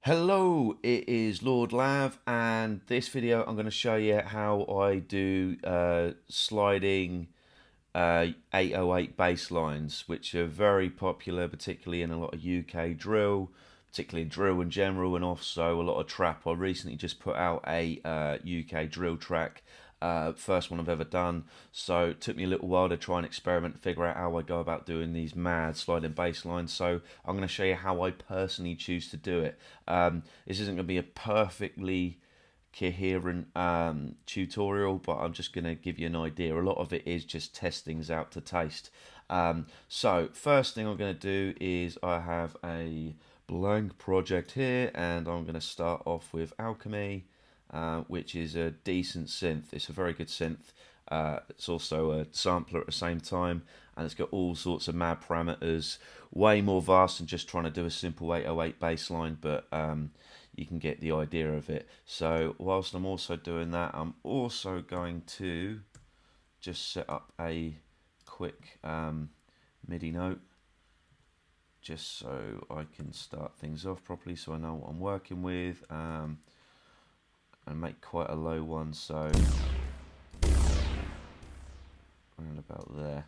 Hello, it is Lord Lav, and this video I'm going to show you how I do sliding 808 bass lines, which are very popular, particularly in a lot of UK drill, particularly drill in general, and also a lot of trap. I recently just put out a UK drill track, first one I've ever done, so it took me a little while to try and experiment and figure out how I go about doing these mad sliding bass lines. So I'm going to show you how I personally choose to do it. This isn't going to be a perfectly coherent tutorial, but I'm just going to give you an idea. A lot of it is just test things out to taste. So first thing I'm going to do is I have a blank project here, and I'm going to start off with Alchemy, which is a decent synth. It's a very good synth. It's also a sampler at the same time, and it's got all sorts of mad parameters, way more vast than just trying to do a simple 808 bass line, but you can get the idea of it. So whilst I'm also doing that, I'm also going to just set up a quick MIDI note, just so I can start things off properly, so I know what I'm working with, and make quite a low one, so around about there,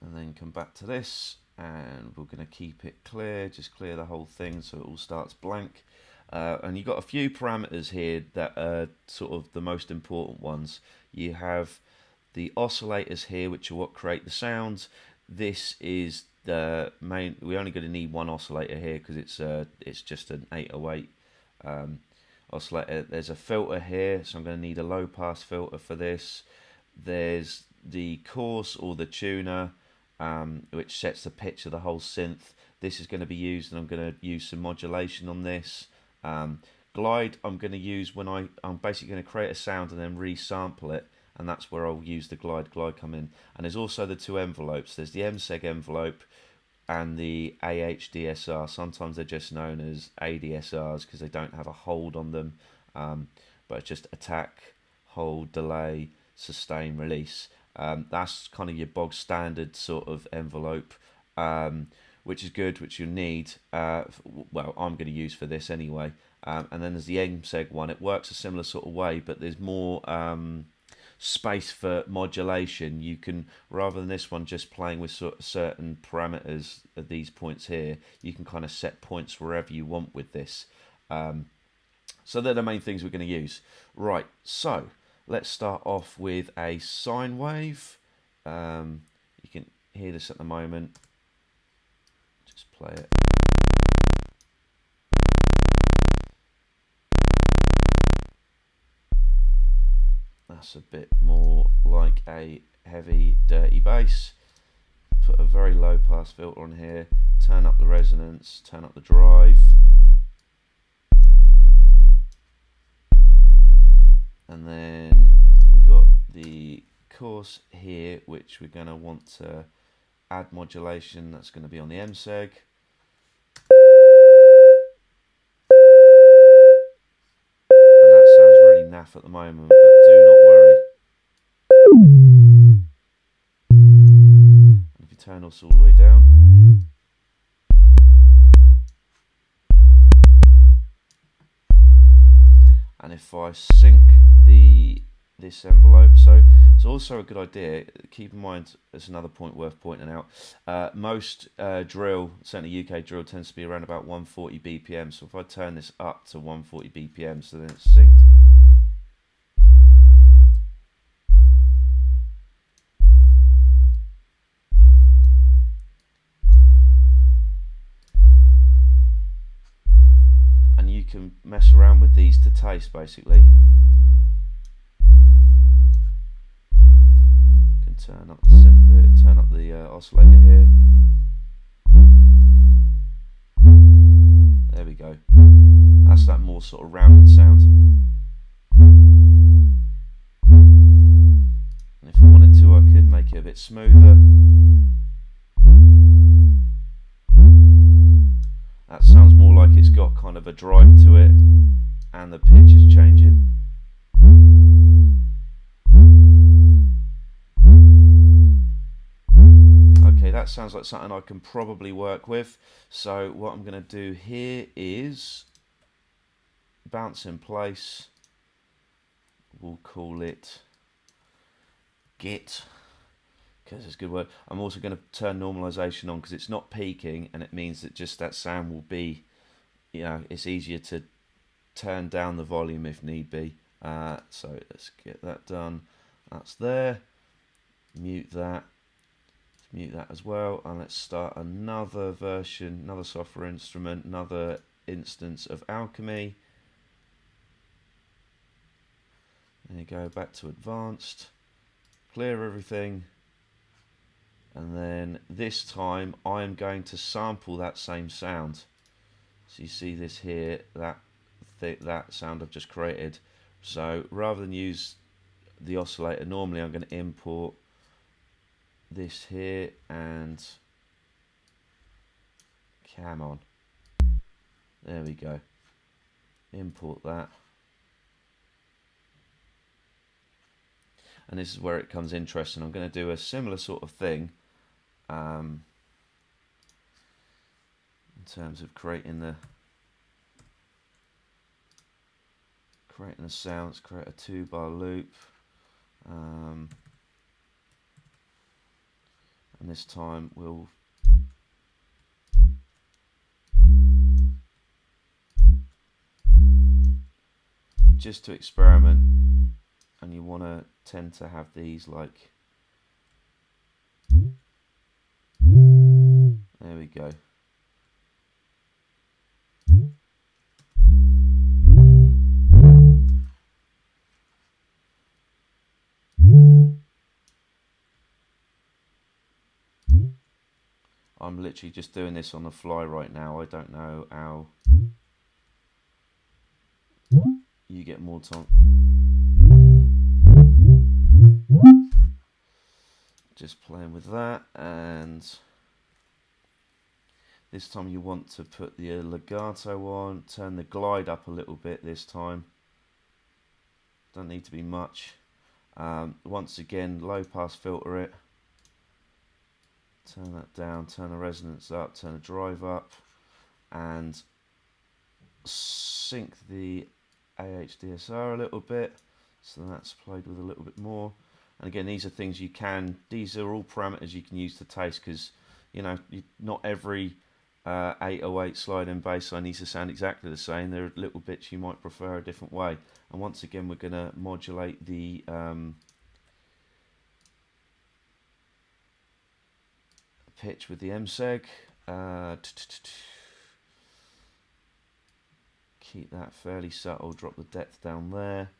and then come back to this, and we're going to keep it clear, just clear the whole thing so it all starts blank. And you've got a few parameters here that are sort of the most important ones. You have the oscillators here, which are what create the sounds. This is the main. We're only going to need one oscillator here because it's just an 808 oscillator. There's a filter here, so I'm going to need a low pass filter for this. There's the coarse or the tuner, which sets the pitch of the whole synth. This is going to be used, and I'm going to use some modulation on this. Glide I'm going to use when I'm basically going to create a sound and then resample it, and that's where I'll use the glide come in. And there's also the two envelopes. There's the MSEG envelope and the AHDSR. Sometimes they're just known as ADSRs because they don't have a hold on them, but it's just attack, hold, delay, sustain, release. That's kind of your bog standard sort of envelope, which is good, which you'll need. Well, I'm going to use for this anyway. And then there's the MSEG one. It works a similar sort of way, but there's more space for modulation. You can, rather than this one just playing with sort of certain parameters at these points here, you can kind of set points wherever you want with this. So they're the main things we're going to use. Right, so let's start off with a sine wave. You can hear this at the moment. Just play it. That's a bit more like a heavy, dirty bass. Put a very low pass filter on here. Turn up the resonance, turn up the drive. And then we got the coarse here, which we're going to want to add modulation. That's going to be on the MSEG. And that sounds really naff at the moment, but do not worry. And if you turn this all the way down, and if I sync this envelope, so it's also a good idea. Keep in mind, there's another point worth pointing out. Most drill, certainly UK drill, tends to be around about 140 BPM. So if I turn this up to 140 BPM, so then it's synced. And you can mess around with these to taste, basically. Turn up the synth, turn up the oscillator here. There we go. That's that more sort of rounded sound. And if I wanted to, I could make it a bit smoother. That sounds more like it's got kind of a drive to it, and the pitch is changing. that sounds like something I can probably work with. So what I'm going to do here is bounce in place. We'll call it git, because it's a good word. I'm also going to turn normalization on because it's not peaking, and it means that just that sound will be, you know, it's easier to turn down the volume if need be. So let's get that done. That's there. Mute that. Mute that as well, and let's start another version, another software instrument, another instance of Alchemy. There you go, back to advanced, clear everything, and then this time I am going to sample that same sound. So you see this here, that sound I've just created. So rather than use the oscillator normally, I'm going to import this here and come on, there we go, import that, and this is where it becomes interesting. I'm going to do a similar sort of thing in terms of creating the sounds. Create a 2-bar loop, and this time we'll just to experiment, and you want to tend to have these like, there we go. I'm literally just doing this on the fly right now. I don't know how you get more time. Just playing with that, and this time you want to put the legato on, turn the glide up a little bit this time. Don't need to be much. Once again, low pass filter it. Turn that down, turn the resonance up, turn the drive up, and sync the AHDSR a little bit, so that's played with a little bit more. And again, these are things you can, these are all parameters you can use to taste, because you know, not every 808 slide-in bassline needs to sound exactly the same. There are little bits you might prefer a different way. And once again, we're going to modulate the pitch with the MSEG. Keep that fairly subtle, drop the depth down there.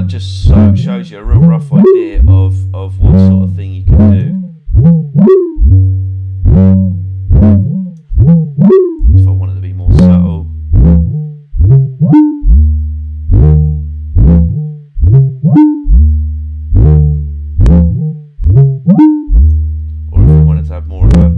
Just so shows you a real rough idea of what sort of thing you can do. If I wanted to be more subtle. Or if I wanted to have more of a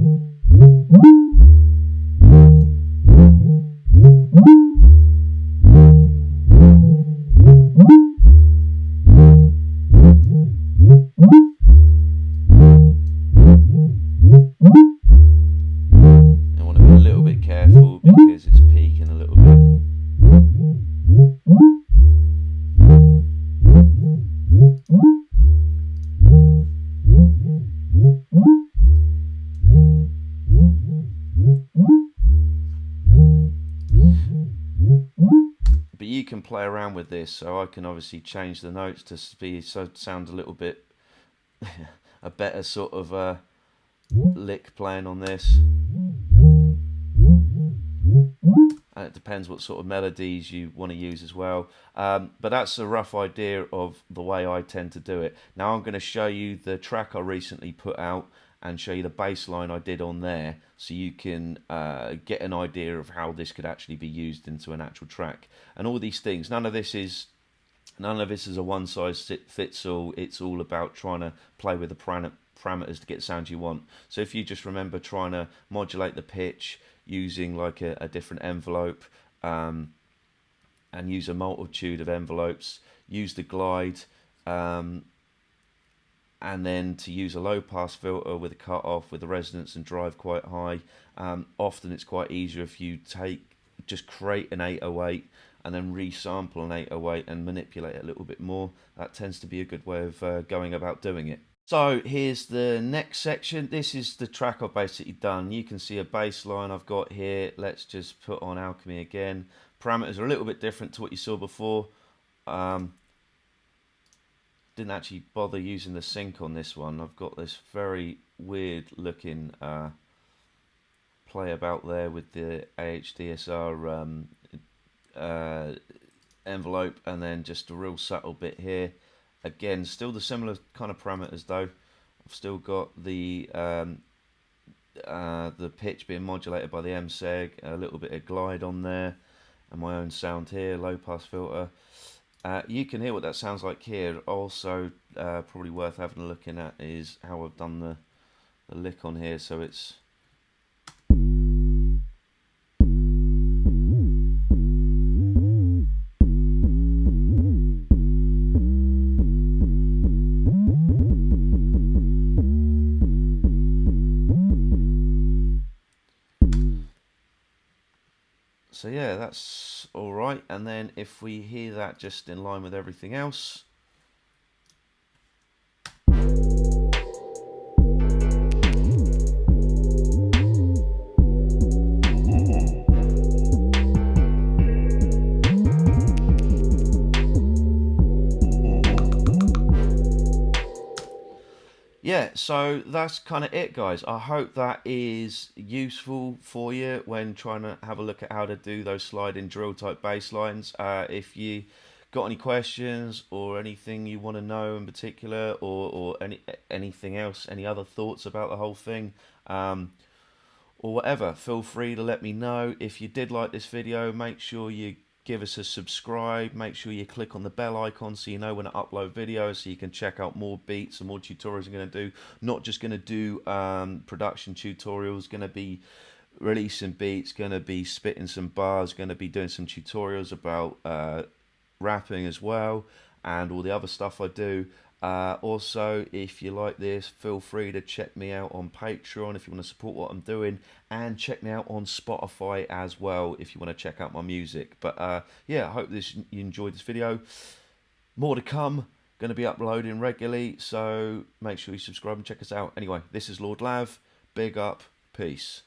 you can play around with this, so I can obviously change the notes to be sound a little bit a better sort of lick playing on this, It depends what sort of melodies you want to use as well. But that's a rough idea of the way I tend to do it. Now I'm going to show you the track I recently put out and show you the bass line I did on there, so you can get an idea of how this could actually be used into an actual track. And all these things, none of this is a one size fits all. It's all about trying to play with the parameters to get the sound you want. So if you just remember trying to modulate the pitch using like a different envelope, and use a multitude of envelopes, use the glide, and then to use a low pass filter with a cut off with the resonance and drive quite high. Often it's quite easier if you just create an 808 and then resample an 808 and manipulate it a little bit more. That tends to be a good way of going about doing it. So here's the next section. This is the track I've basically done. You can see a bass line I've got here. Let's just put on Alchemy again. Parameters are a little bit different to what you saw before. Didn't actually bother using the sync on this one. I've got this very weird looking play about there with the AHDSR envelope, and then just a real subtle bit here. Again, still the similar kind of parameters though. I've still got the pitch being modulated by the MSEG, a little bit of glide on there, and my own sound here, low pass filter. You can hear what that sounds like here. Also, probably worth having a look at is how I've done the lick on here. So it's so yeah, that's all right. And then if we hear that just in line with everything else. Yeah, so that's kind of it, guys. I hope that is useful for you when trying to have a look at how to do those sliding drill type bass lines. If you got any questions or anything you want to know in particular, or anything else, any other thoughts about the whole thing, or whatever, feel free to let me know. If you did like this video, make sure you give us a subscribe. Make sure you click on the bell icon so you know when I upload videos, so you can check out more beats and more tutorials I'm going to do. Not just going to do production tutorials, going to be releasing beats, going to be spitting some bars, going to be doing some tutorials about rapping as well, and all the other stuff I do. Also, if you like this, feel free to check me out on Patreon if you want to support what I'm doing, and check me out on Spotify as well if you want to check out my music. But yeah, I hope you enjoyed this video. More to come. Going to be uploading regularly, so make sure you subscribe and check us out. Anyway, this is Lord Lav. Big up. Peace.